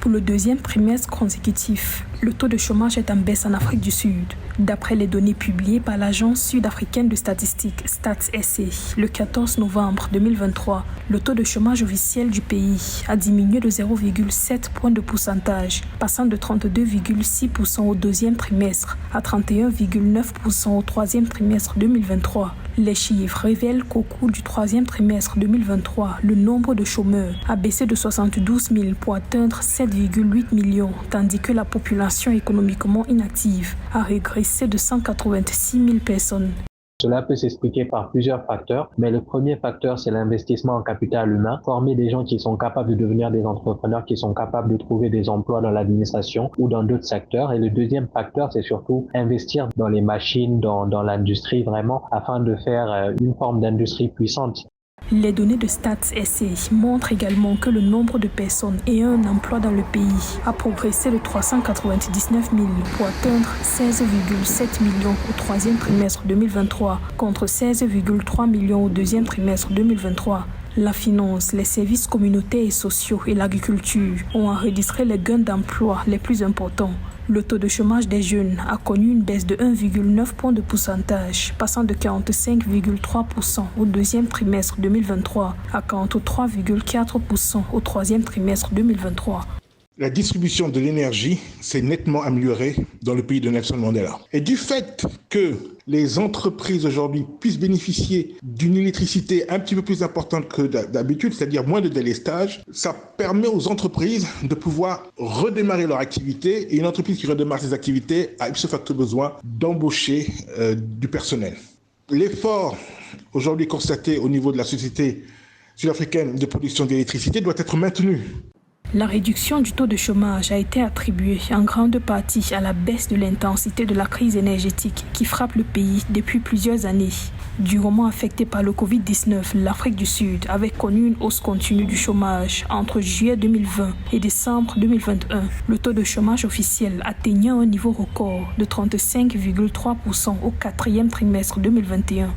Pour le deuxième trimestre consécutif, le taux de chômage est en baisse en Afrique du Sud. D'après les données publiées par l'Agence sud-africaine de statistiques Stats SA, le 14 novembre 2023, le taux de chômage officiel du pays a diminué de 0,7 points de pourcentage, passant de 32,6% au deuxième trimestre à 31,9% au troisième trimestre 2023. Les chiffres révèlent qu'au cours du troisième trimestre 2023, le nombre de chômeurs a baissé de 72 000 pour atteindre 7,8 millions, tandis que la population économiquement inactive a régressé de 186 000 personnes. Cela peut s'expliquer par plusieurs facteurs, mais le premier facteur, c'est l'investissement en capital humain, former des gens qui sont capables de devenir des entrepreneurs, qui sont capables de trouver des emplois dans l'administration ou dans d'autres secteurs. Et le deuxième facteur, c'est surtout investir dans les machines, dans l'industrie vraiment, afin de faire une forme d'industrie puissante. Les données de Stats SA montrent également que le nombre de personnes ayant un emploi dans le pays a progressé de 399 000 pour atteindre 16,7 millions au troisième trimestre 2023 contre 16,3 millions au deuxième trimestre 2023. La finance, les services communautaires et sociaux et l'agriculture ont enregistré les gains d'emploi les plus importants. Le taux de chômage des jeunes a connu une baisse de 1,9 point de pourcentage, passant de 45,3% au deuxième trimestre 2023 à 43,4% au troisième trimestre 2023. La distribution de l'énergie s'est nettement améliorée dans le pays de Nelson Mandela. Et du fait que les entreprises aujourd'hui puissent bénéficier d'une électricité un petit peu plus importante que d'habitude, c'est-à-dire moins de délestage, ça permet aux entreprises de pouvoir redémarrer leur activité. Et une entreprise qui redémarre ses activités a ipso facto besoin d'embaucher du personnel. L'effort aujourd'hui constaté au niveau de la société sud-africaine de production d'électricité doit être maintenu. La réduction du taux de chômage a été attribuée en grande partie à la baisse de l'intensité de la crise énergétique qui frappe le pays depuis plusieurs années. Durement affecté par le Covid-19, l'Afrique du Sud avait connu une hausse continue du chômage entre juillet 2020 et décembre 2021. Le taux de chômage officiel atteignant un niveau record de 35,3% au quatrième trimestre 2021.